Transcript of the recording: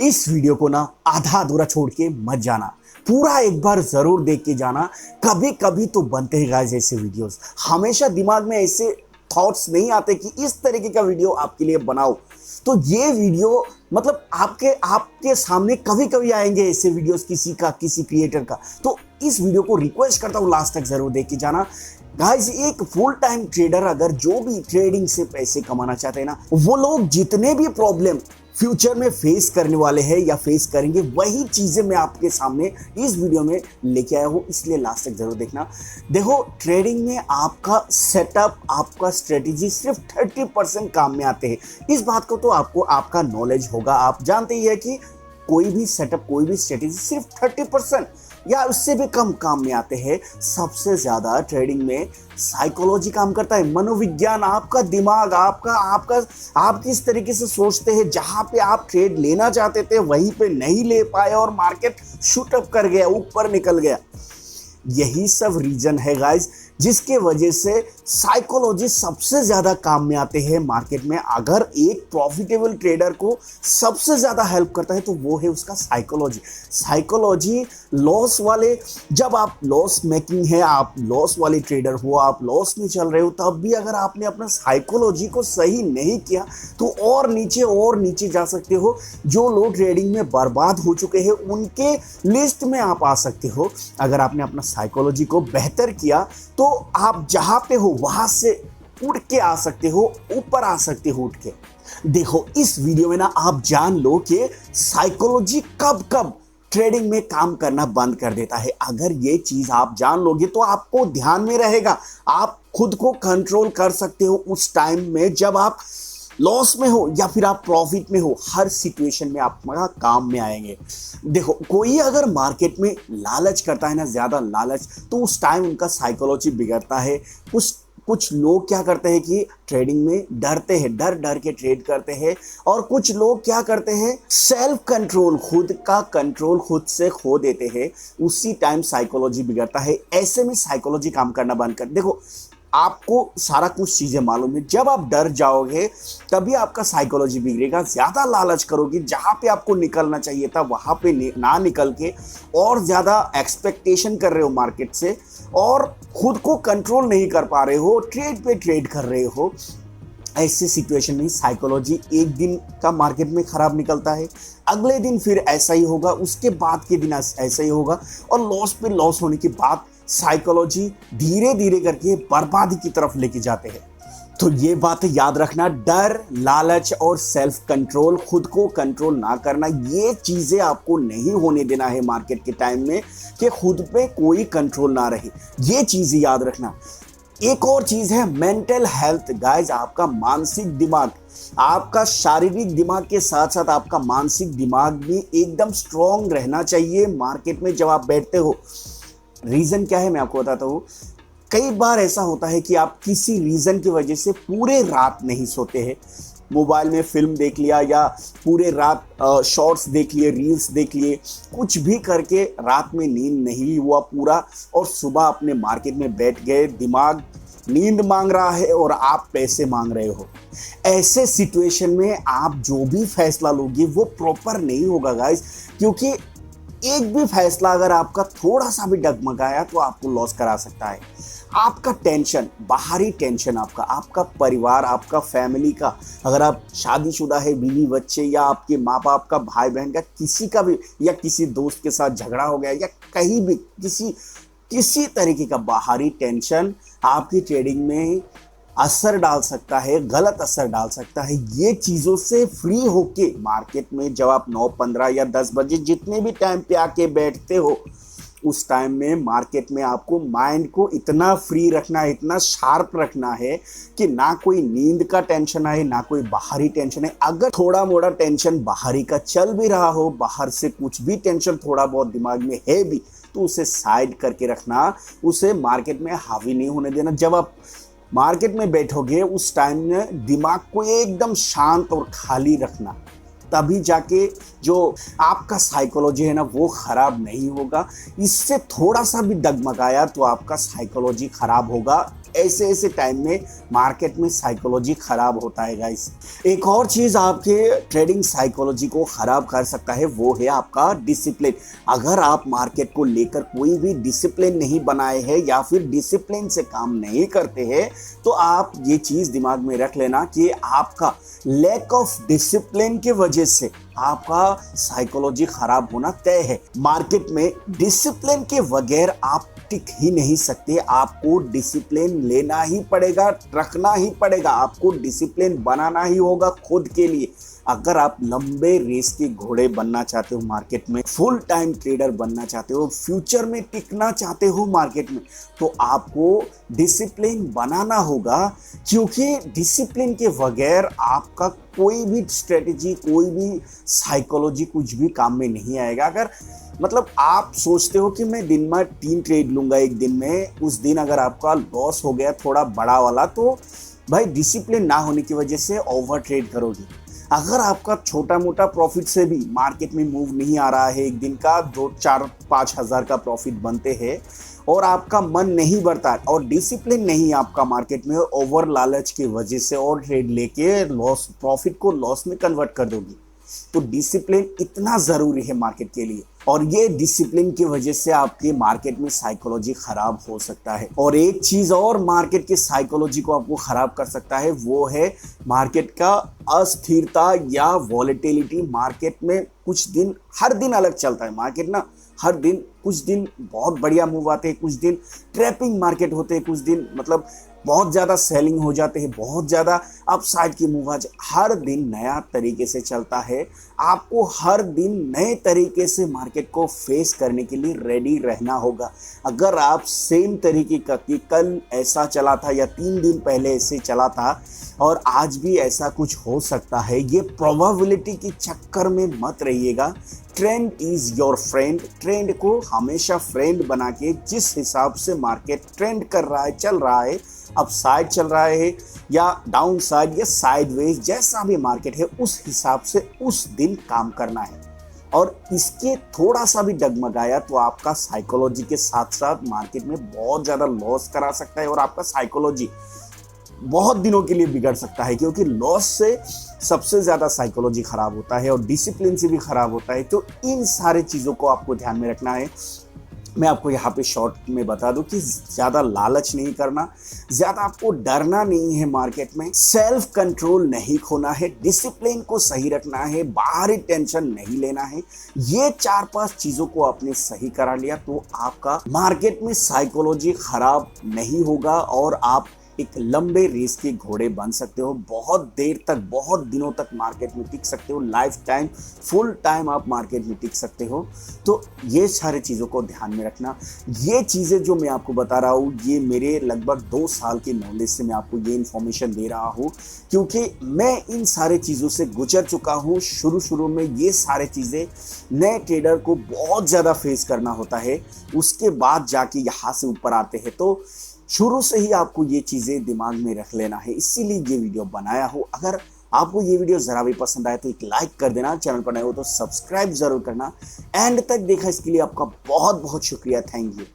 इस वीडियो को ना आधा अधूरा छोड़ के मत जाना, पूरा एक बार जरूर देख के जाना। कभी कभी तो बनते हैं गाइस ऐसे वीडियोस, हमेशा दिमाग में ऐसे थॉट्स नहीं आते कि इस तरीके का वीडियो आपके लिए बनाओ। तो ये वीडियो मतलब आपके सामने कभी कभी आएंगे ऐसे वीडियोस, किसी क्रिएटर का। तो इस वीडियो को रिक्वेस्ट करता हूँ लास्ट तक जरूर देख के जाना। गाइस, एक फुल टाइम ट्रेडर अगर जो भी ट्रेडिंग से पैसे कमाना चाहते हैं ना, वो लोग जितने भी प्रॉब्लम फ्यूचर में फेस करने वाले हैं या फेस करेंगे, वही चीजें मैं आपके सामने इस वीडियो में लेके आया हूँ, इसलिए लास्ट तक जरूर देखना। देखो, ट्रेडिंग में आपका सेटअप, आपका स्ट्रेटेजी सिर्फ 30% काम में आते हैं। इस बात को तो आपको आपका नॉलेज होगा, आप जानते ही है कि कोई भी सेटअप, कोई भी स्ट्रेटेजी सिर्फ 30% या उससे भी कम काम में आते हैं। सबसे ज्यादा ट्रेडिंग में साइकोलॉजी काम करता है, मनोविज्ञान, आपका दिमाग, आप किस तरीके से सोचते हैं। जहां पे आप ट्रेड लेना चाहते थे वहीं पे नहीं ले पाए और मार्केट शूट अप कर गया, ऊपर निकल गया। यही सब रीजन है गाइस, जिसके वजह से साइकोलॉजी सबसे ज्यादा काम में आते हैं मार्केट में। अगर एक प्रॉफिटेबल ट्रेडर को सबसे ज्यादा हेल्प करता है तो वो है उसका साइकोलॉजी लॉस वाले, जब आप लॉस मेकिंग है, आप लॉस वाले ट्रेडर हो, आप लॉस में चल रहे हो, तब भी अगर आपने अपना साइकोलॉजी को सही नहीं किया तो और नीचे जा सकते हो। जो लोग ट्रेडिंग में बर्बाद हो चुके हैं उनके लिस्ट में आप आ सकते हो। अगर आपने अपना साइकोलॉजी को बेहतर किया तो आप जहां पे हो वहां से उड़ के आ सकते हो, ऊपर आ सकते हो उठ के। देखो, इस वीडियो में ना आप जान लो कि साइकोलॉजी कब ट्रेडिंग में काम करना बंद कर देता है। अगर ये चीज आप जान लोगे तो आपको ध्यान में रहेगा, आप खुद को कंट्रोल कर सकते हो उस टाइम में जब आप लॉस में हो या फिर आप प्रॉफिट में हो। हर सिचुएशन में आपका काम में आएंगे। देखो, कोई अगर मार्केट में लालच करता है ना, ज्यादा लालच, तो उस टाइम उनका साइकोलॉजी बिगड़ता है। कुछ लोग क्या करते हैं कि ट्रेडिंग में डरते हैं, डर के ट्रेड करते हैं। और कुछ लोग क्या करते हैं, सेल्फ कंट्रोल, खुद का कंट्रोल खुद से खो देते हैं। उसी टाइम साइकोलॉजी बिगड़ता है। ऐसे में साइकोलॉजी काम करना बंद कर। देखो, आपको सारा कुछ चीजें मालूम है, जब आप डर जाओगे तभी आपका साइकोलॉजी बिगड़ेगा। ज्यादा लालच करोगे, जहां पे आपको निकलना चाहिए था वहां पे ना निकल के और ज्यादा एक्सपेक्टेशन कर रहे हो मार्केट से और खुद को कंट्रोल नहीं कर पा रहे हो, ट्रेड पे ट्रेड कर रहे हो। ऐसे सिचुएशन में साइकोलॉजी एक दिन का मार्केट में खराब निकलता है, अगले दिन फिर ऐसा ही होगा, उसके बाद के दिन ऐसा ही होगा और लॉस पे लॉस होने के बाद साइकोलॉजी धीरे धीरे करके बर्बादी की तरफ लेके जाते हैं। तो ये बात याद रखना, डर, लालच और सेल्फ कंट्रोल, खुद को कंट्रोल ना करना, ये चीजें आपको नहीं होने देना है मार्केट के टाइम में, कि खुद पे कोई कंट्रोल ना रहे। ये चीजें याद रखना। एक और चीज है मेंटल हेल्थ गाइस, आपका मानसिक दिमाग, आपका शारीरिक दिमाग के साथ साथ आपका मानसिक दिमाग भी एकदम स्ट्रांग रहना चाहिए मार्केट में जब आप बैठते हो। रीजन क्या है मैं आपको बताता हूँ। कई बार ऐसा होता है कि आप किसी रीजन की वजह से पूरे रात नहीं सोते हैं, मोबाइल में फिल्म देख लिया या पूरे रात शॉर्ट्स देख लिए, रील्स देख लिए, कुछ भी करके रात में नींद नहीं हुआ पूरा, और सुबह अपने मार्केट में बैठ गए, दिमाग नींद मांग रहा है और आप पैसे मांग रहे हो। ऐसे सिचुएशन में आप जो भी फैसला लोगे वो प्रॉपर नहीं होगा गाइस, क्योंकि एक भी फैसला अगर आपका थोड़ा सा भी डगमगाया तो आपको लॉस करा सकता है। आपका टेंशन, बाहरी टेंशन, आपका परिवार, आपका फैमिली का, अगर आप शादीशुदा है, बीवी बच्चे, या आपके माँ बाप का, भाई बहन का, किसी का भी, या किसी दोस्त के साथ झगड़ा हो गया, या कहीं भी किसी तरीके का बाहरी टेंशन आपकी ट्रेडिंग में असर डाल सकता है, गलत असर डाल सकता है। ये चीज़ों से फ्री होके मार्केट में जब आप 9, 15 या 10 बजे जितने भी टाइम पे आके बैठते हो, उस टाइम में मार्केट में आपको माइंड को इतना फ्री रखना है, इतना शार्प रखना है कि ना कोई नींद का टेंशन आए, ना कोई बाहरी टेंशन है। अगर थोड़ा मोड़ा टेंशन बाहरी का चल भी रहा हो, बाहर से कुछ भी टेंशन थोड़ा बहुत दिमाग में है भी, तो उसे साइड करके रखना, उसे मार्केट में हावी नहीं होने देना। जब आप मार्केट में बैठोगे उस टाइम में दिमाग को एकदम शांत और खाली रखना, तभी जाके जो आपका साइकोलॉजी है ना वो खराब नहीं होगा। इससे थोड़ा सा भी डगमगाया तो आपका साइकोलॉजी खराब होगा ऐसे ऐसे टाइम में मार्केट में साइकोलॉजी खराब होता है गाइस। एक और चीज आपके ट्रेडिंग साइकोलॉजी को खराब कर सकता है, वो है आपका डिसिप्लिन। अगर आप मार्केट को लेकर कोई भी डिसिप्लिन नहीं बनाए हैं या फिर डिसिप्लिन से काम नहीं करते हैं, तो आप ये चीज दिमाग में रख लेना कि आपका लैक ऑफ डिसिप्लिन की वजह से आपका साइकोलॉजी खराब होना तय है। मार्केट में डिसिप्लिन के बगैर आप टिक ही नहीं सकते। आपको डिसिप्लिन लेना ही पड़ेगा, रखना ही पड़ेगा। आपको डिसिप्लिन बनाना ही होगा खुद के लिए। अगर आप लंबे रेस के घोड़े बनना चाहते हो मार्केट में, फुल टाइम ट्रेडर बनना चाहते हो, फ्यूचर में टिकना चाहते हो मार्केट में, तो आपको डिसिप्लिन बनाना होगा। क्योंकि डिसिप्लिन के बगैर आपका कोई भी स्ट्रेटेजी, कोई भी साइकोलॉजी कुछ भी काम में नहीं आएगा। अगर मतलब आप सोचते हो कि मैं दिन में 3 ट्रेड लूंगा एक दिन में, उस दिन अगर आपका लॉस हो गया थोड़ा बड़ा वाला, तो भाई डिसिप्लिन ना होने की वजह से ओवर ट्रेड करोगे। अगर आपका छोटा मोटा प्रॉफिट से भी मार्केट में मूव नहीं आ रहा है, एक दिन का 2-4-5 हज़ार का प्रॉफिट बनते हैं और आपका मन नहीं बढ़ता और डिसिप्लिन नहीं आपका मार्केट में, ओवर लालच की वजह से और ट्रेड लेके लॉस, प्रॉफिट को लॉस में कन्वर्ट कर दोगे। तो डिसिप्लिन इतना ज़रूरी है मार्केट के लिए, और ये डिसिप्लिन की वजह से आपके मार्केट में साइकोलॉजी खराब हो सकता है। और एक चीज़ और मार्केट की साइकोलॉजी को आपको खराब कर सकता है, वो है मार्केट का अस्थिरता या वॉलेटिलिटी। मार्केट में कुछ दिन, हर दिन अलग चलता है मार्केट ना, हर दिन, कुछ दिन बहुत बढ़िया मूव आते हैं, कुछ दिन ट्रैपिंग मार्केट होते हैं, कुछ दिन मतलब बहुत ज़्यादा सेलिंग हो जाते हैं, बहुत ज़्यादा अपसाइड की मूव आज। हर दिन नया तरीके से चलता है। आपको हर दिन नए तरीके से मार्केट को फेस करने के लिए रेडी रहना होगा। अगर आप सेम तरीके का कि कल ऐसा चला था या 3 दिन पहले ऐसे चला था और आज भी ऐसा कुछ हो सकता है, ये प्रोबेबिलिटी के चक्कर में मत रहिएगा। Trend is your friend. Trend को हमेशा फ्रेंड बना के, जिस हिसाब से मार्केट ट्रेंड कर रहा है, चल रहा है, अप साइड चल रहा है या डाउन साइड या साइडवेज, जैसा भी मार्केट है उस हिसाब से उस दिन काम करना है। और इसके थोड़ा सा भी डगमगाया तो आपका साइकोलॉजी के साथ साथ मार्केट में बहुत ज़्यादा लॉस करा सकता है और आपका साइकोलॉजी बहुत दिनों के लिए बिगड़ सकता है। क्योंकि लॉस से सबसे ज़्यादा साइकोलॉजी खराब होता है और डिसिप्लिन से भी खराब होता है। तो इन सारे चीज़ों को आपको ध्यान में रखना है। मैं आपको यहाँ पे शॉर्ट में बता दूं कि ज़्यादा लालच नहीं करना, ज़्यादा आपको डरना नहीं है मार्केट में, सेल्फ कंट्रोल नहीं खोना है, डिसिप्लिन को सही रखना है, बाहरी टेंशन नहीं लेना है। ये 4-5 चीज़ों को आपने सही करा लिया तो आपका मार्केट में साइकोलॉजी खराब नहीं होगा और आप एक लंबे रेस के घोड़े बन सकते हो। बहुत देर तक, बहुत दिनों तक मार्केट में टिक सकते हो। लाइफ टाइम, फुल टाइम आप मार्केट में टिक सकते हो। तो ये सारी चीज़ों को ध्यान में रखना। ये चीज़ें जो मैं आपको बता रहा हूँ, ये मेरे लगभग 2 साल के नॉलेज से मैं आपको ये इन्फॉर्मेशन दे रहा हूँ, क्योंकि मैं इन सारे चीज़ों से गुजर चुका हूँ। शुरू में ये सारे चीज़ें नए ट्रेडर को बहुत ज़्यादा फेस करना होता है, उसके बाद जाके यहाँ से ऊपर आते हैं। तो शुरू से ही आपको ये चीज़ें दिमाग में रख लेना है, इसीलिए ये वीडियो बनाया हो। अगर आपको ये वीडियो ज़रा भी पसंद आए तो एक लाइक कर देना, चैनल पर नए हो तो सब्सक्राइब जरूर करना। एंड तक देखा इसके लिए आपका बहुत बहुत शुक्रिया। Thank you.